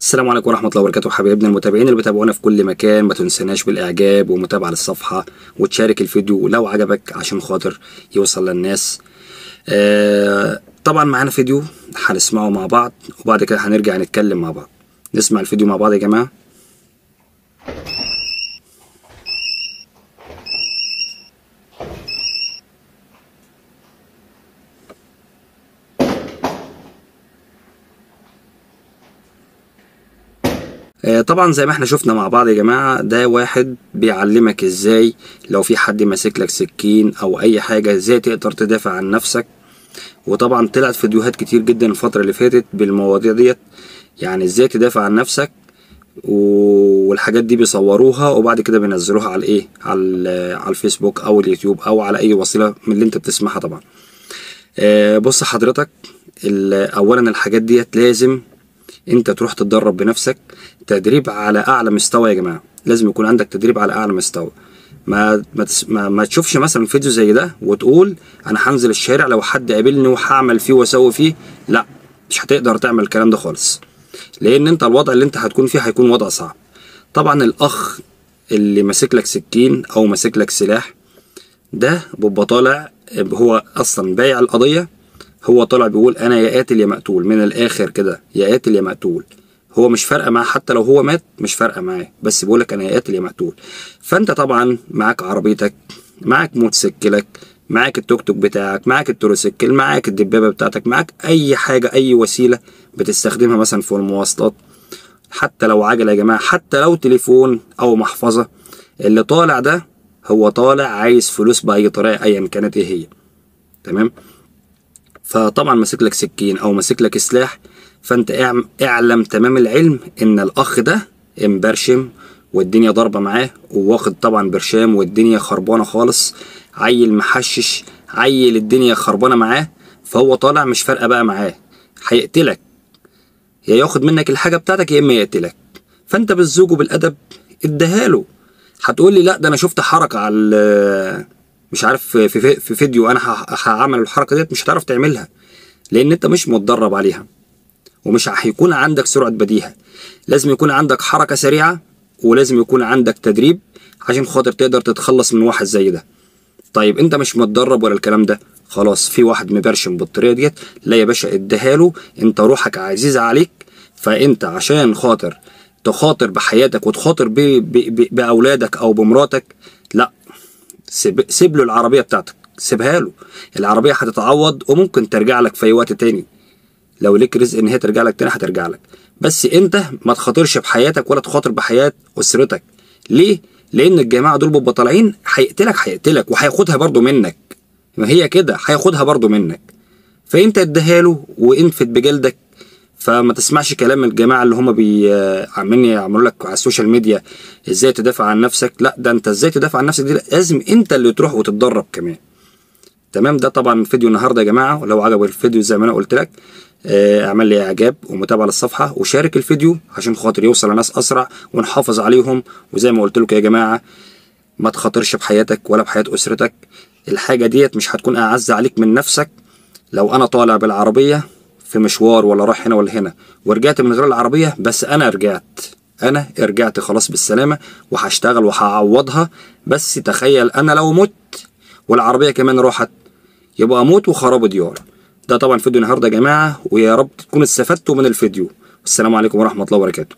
السلام عليكم ورحمة الله وبركاته حبايبنا المتابعين اللي بتابعونا في كل مكان. ما تنسناش بالإعجاب ومتابعة للصفحة وتشارك الفيديو لو عجبك عشان خاطر يوصل للناس. طبعا معانا فيديو هنسمعه مع بعض وبعد كده هنرجع نتكلم مع بعض. نسمع الفيديو مع بعض يا جماعة. طبعا زي ما احنا شفنا مع بعض يا جماعة، ده واحد بيعلمك ازاي لو في حد ماسك لك سكين او اي حاجة ازاي تقدر تدافع عن نفسك. وطبعا طلعت فيديوهات كتير جدا الفترة اللي فاتت بالمواضيع ديت، يعني ازاي تدافع عن نفسك، والحاجات دي بيصوروها وبعد كده بينزلوها على ايه، على الفيسبوك او اليوتيوب او على اي وسيلة من اللي انت بتسمعها. طبعا بص حضرتك، اولا الحاجات ديت لازم انت تروح تتدرب بنفسك تدريب على اعلى مستوى يا جماعه. لازم يكون عندك تدريب على اعلى مستوى. ما تشوفش مثلا فيديو زي ده وتقول انا هنزل الشارع لو حد قابلني وهعمل فيه واسوي فيه. لا، مش هتقدر تعمل الكلام ده خالص، لان انت الوضع اللي انت هتكون فيه هيكون وضع صعب. طبعا الاخ اللي ماسك لك سكين او ماسك لك سلاح ده بيبقى طالع، هو اصلا بايع القضيه، هو طالع بيقول انا يا قاتل يا مقتول، من الاخر كده يا قاتل يا مقتول. هو مش فارقه معاه حتى لو هو مات، مش فارقه معاه، بس بيقولك انا يا قاتل يا مقتول. فانت طبعا معاك عربيتك، معاك موتوسيكلك، معاك التوك توك بتاعك، معاك التروسيكل، معاك الدبابه بتاعتك، معاك اي حاجه، اي وسيله بتستخدمها مثلا في المواصلات، حتى لو عجله يا جماعه، حتى لو تليفون او محفظه. اللي طالع ده هو طالع عايز فلوس باي طريقه ايا كانت ايه هي. تمام. فطبعا ماسك لك سكين او ماسك لك سلاح، فانت اعلم تمام العلم ان الاخ ده مبرشم والدنيا ضاربه معاه، وواخد طبعا برشام والدنيا خربانه خالص، عيل محشش، عيل الدنيا خربانه معاه. فهو طالع مش فارقه بقى معاه، هيقتلك، يا ياخد منك الحاجه بتاعتك يا اما يقتلك. فانت بالذوق وبالادب اديها. هتقول لي لا ده انا شفت حركه على مش عارف في فيديو انا هعمل الحركه ديت، مش هتعرف تعملها لان انت مش متدرب عليها، ومش هيكون عندك سرعه بديهه. لازم يكون عندك حركه سريعه، ولازم يكون عندك تدريب عشان خاطر تقدر تتخلص من واحد زي ده. طيب انت مش متدرب ولا الكلام ده، خلاص في واحد مبرشم بالطريقه ديت، لا يا باشا اديها له، انت روحك عزيزه عليك. فانت عشان خاطر تخاطر بحياتك وتخاطر باولادك او بمراتك، لا، سيب له العربيه بتاعتك، سيبها له. العربيه هتتعوض وممكن ترجع لك في اي وقت تاني، لو ليك رزق ان هي ترجع لك تاني هترجع لك. بس انت ما تخاطرش بحياتك ولا تخاطر بحياه اسرتك. ليه؟ لان الجماعه دول بيبقوا طالعين هيقتلك وهياخدها برضو منك. ما هي كده، هياخدها برضو منك. فانت اديها له وانفد بجلدك. فما تسمعش كلام الجماعه اللي هم عمالين يعملوا لك على السوشيال ميديا ازاي تدافع عن نفسك. لا، ده انت ازاي تدافع عن نفسك دي لازم انت اللي تروح وتتدرب كمان. تمام. ده طبعا فيديو النهارده يا جماعه، ولو عجبك الفيديو زي ما انا قلت لك اعمل لي اعجاب ومتابعه للصفحه وشارك الفيديو عشان خاطر يوصل لناس اسرع ونحافظ عليهم. وزي ما قلت لكم يا جماعه، ما تخاطرش بحياتك ولا بحياه اسرتك. الحاجه ديت مش هتكون اعز عليك من نفسك. لو انا طالع بالعربيه في مشوار ولا رايح هنا ولا هنا ورجعت من غير العربيه، بس انا رجعت خلاص بالسلامه وهشتغل وهعوضها. بس تخيل انا لو مت والعربيه كمان راحت، يبقى موت وخراب ديار. ده طبعا فيديو النهارده يا جماعه، ويا رب تكونوا استفدتوا من الفيديو. السلام عليكم ورحمه الله وبركاته.